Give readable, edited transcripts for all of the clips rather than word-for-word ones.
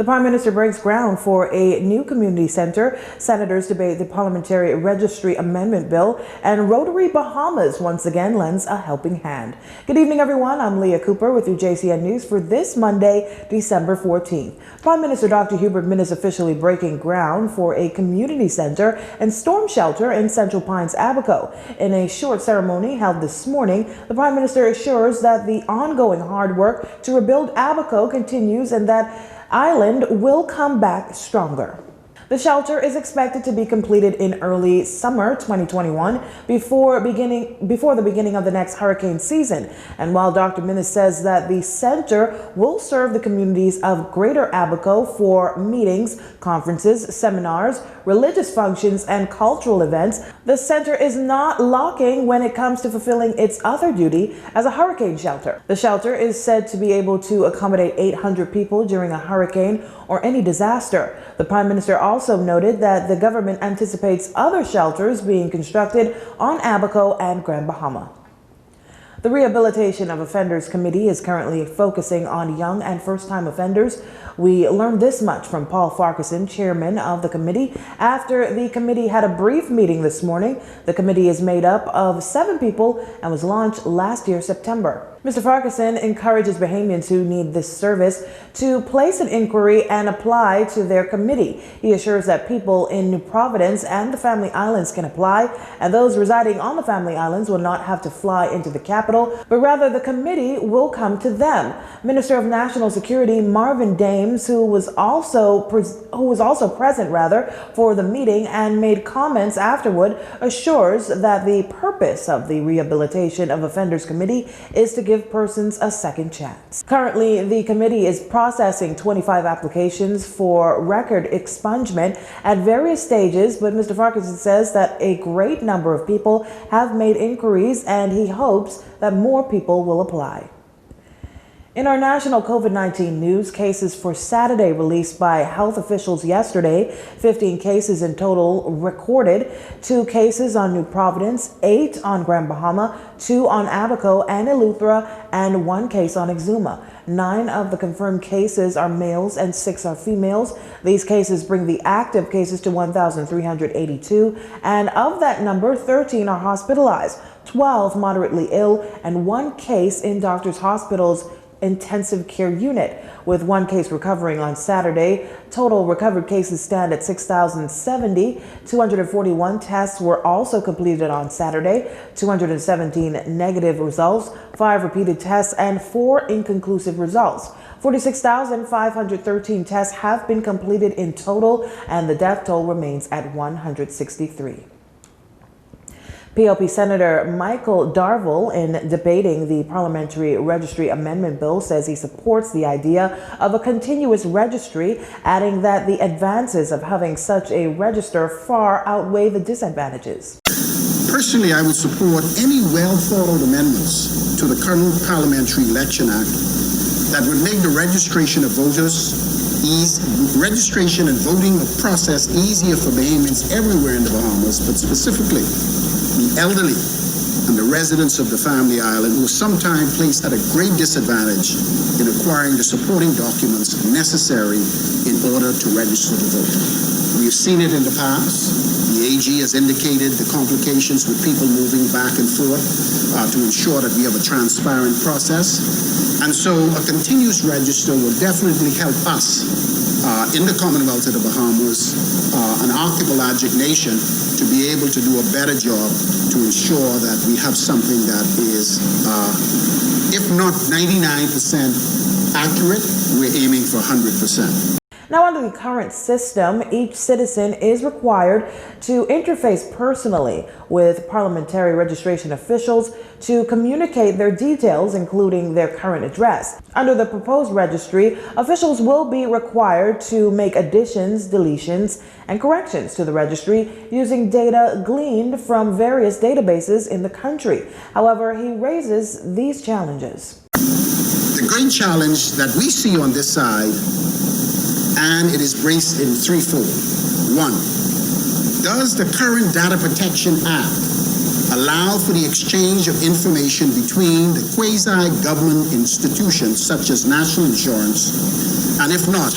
Prime Minister breaks ground for a new community center. Senators debate the Parliamentary Registry Amendment Bill, and Rotary Bahamas once again lends a helping hand. Good evening, everyone. I'm Leah Cooper with your JCN News for this Monday, December 14th. Prime Minister Dr. Hubert Min is officially breaking ground for a community center and storm shelter in Central Pines, Abaco. In a short ceremony held this morning, the Prime Minister assures that the ongoing hard work to rebuild Abaco continues and that Island will come back stronger. The shelter is expected to be completed in early summer 2021 before the beginning of the next hurricane season. And while Dr. Minnis says that the center will serve the communities of Greater Abaco for meetings, conferences, seminars, religious functions, and cultural events, the center is not lacking when it comes to fulfilling its other duty as a hurricane shelter. The shelter is said to be able to accommodate 800 people during a hurricane or any disaster. The Prime Minister also noted that the government anticipates other shelters being constructed on Abaco and Grand Bahama. The Rehabilitation of Offenders Committee is currently focusing on young and first-time offenders. We learned this much from Paul Farquharson, chairman of the committee, after the committee had a brief meeting this morning. The committee is made up of 7 people and was launched last year, September. Mr. Farquharson encourages Bahamians who need this service to place an inquiry and apply to their committee. He assures that people in New Providence and the Family Islands can apply, and those residing on the Family Islands will not have to fly into the capital, but rather the committee will come to them. Minister of National Security Marvin Dames, who was also present for the meeting and made comments afterward, assures that the purpose of the Rehabilitation of Offenders Committee is to give persons a second chance. Currently, the committee is processing 25 applications for record expungement at various stages, but Mr. Farquharson says that a great number of people have made inquiries and he hopes that more people will apply. In our national COVID-19 news, cases for Saturday released by health officials yesterday, 15 cases in total recorded, 2 cases on New Providence, 8 on Grand Bahama, 2 on Abaco and Eleuthera, and 1 case on Exuma. 9 of the confirmed cases are males and 6 are females. These cases bring the active cases to 1,382, and of that number, 13 are hospitalized, 12 moderately ill, and 1 case in Doctors Hospital's intensive care unit, with 1 case recovering on Saturday. Total recovered cases stand at 6,070. 241 tests were also completed on Saturday, 217 negative results, 5 repeated tests, and 4 inconclusive results. 46,513 tests have been completed in total, and the death toll remains at 163. PLP Senator Michael Darville, in debating the Parliamentary Registry Amendment Bill, says he supports the idea of a continuous registry, adding that the advances of having such a register far outweigh the disadvantages. Personally, I would support any well-thought-out amendments to the current Parliamentary Election Act that would make the registration of voters registration and voting process easier for Bahamians everywhere in the Bahamas, but specifically the elderly and the residents of the Family Island, who are sometimes placed at a great disadvantage in acquiring the supporting documents necessary in order to register to vote. We have seen it in the past. The AG has indicated the complications with people moving back and forth to ensure that we have a transparent process. And so a continuous register will definitely help us in the Commonwealth of the Bahamas, an archipelagic nation, to be able to do a better job to ensure that we have something that is, if not 99% accurate, we're aiming for 100%. Now, under the current system, each citizen is required to interface personally with parliamentary registration officials to communicate their details, including their current address. Under the proposed registry, officials will be required to make additions, deletions, and corrections to the registry using data gleaned from various databases in the country. However, he raises these challenges. The great challenge that we see on this side, and it is braced in threefold. 1, does the current Data Protection Act allow for the exchange of information between the quasi-government institutions such as national insurance? And if not,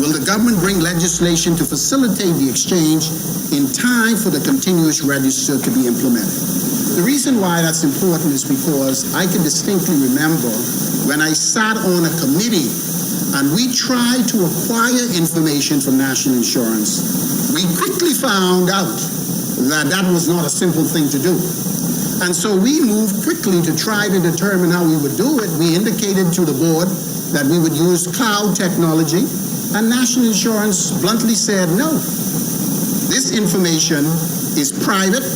Will the government bring legislation to facilitate the exchange in time for the continuous register to be implemented? The reason why that's important is because I can distinctly remember when I sat on a committee and we tried to acquire information from National Insurance. We quickly found out that that was not a simple thing to do. And so we moved quickly to try to determine how we would do it. We indicated to the board that we would use cloud technology. And National Insurance bluntly said, no, this information is private,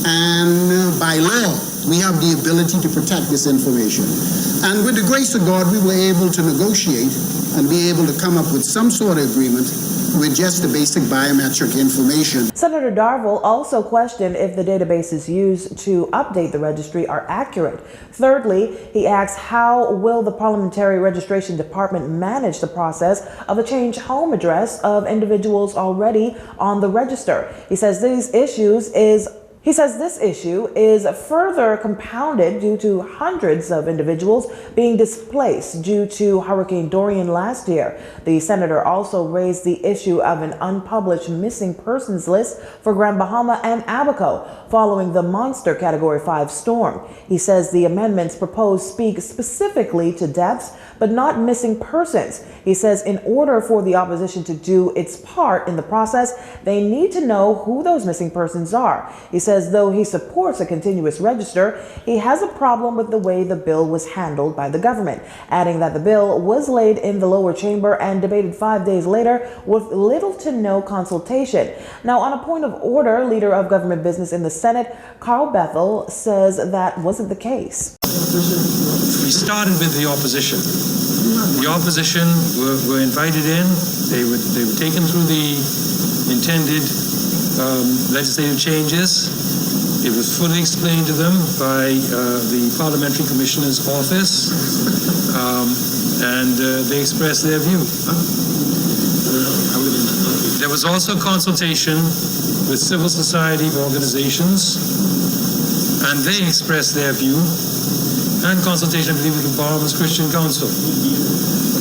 and by law, we have the ability to protect this information. And with the grace of God, we were able to negotiate and be able to come up with some sort of agreement with just the basic biometric information. Senator Darville also questioned if the databases used to update the registry are accurate. Thirdly, he asks how will the Parliamentary Registration Department manage the process of a change home address of individuals already on the register. He says this issue is further compounded due to hundreds of individuals being displaced due to Hurricane Dorian last year. The senator also raised the issue of an unpublished missing persons list for Grand Bahama and Abaco following the monster Category 5 storm. He says the amendments proposed speak specifically to deaths but not missing persons. He says in order for the opposition to do its part in the process, they need to know who those missing persons are. He says though he supports a continuous register, he has a problem with the way the bill was handled by the government, adding that the bill was laid in the lower chamber and debated 5 days later with little to no consultation. Now, on a point of order, Leader of Government Business in the Senate, Carl Bethel, says that wasn't the case. We started with the opposition. The opposition were invited in. They were taken through the intended legislative changes. It was fully explained to them by the Parliamentary Commissioner's office, and they expressed their view. There was also consultation with civil society organizations, and they expressed their view, and consultation, I believe, with the Bahamas Christian Council.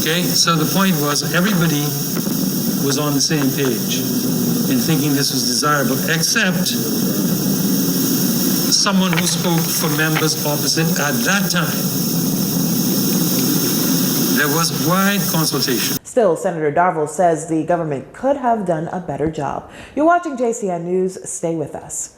Okay, so the point was everybody was on the same page in thinking this was desirable, except someone who spoke for members opposite at that time. There was wide consultation. Still, Senator Darville says the government could have done a better job. You're watching JCN News. Stay with us.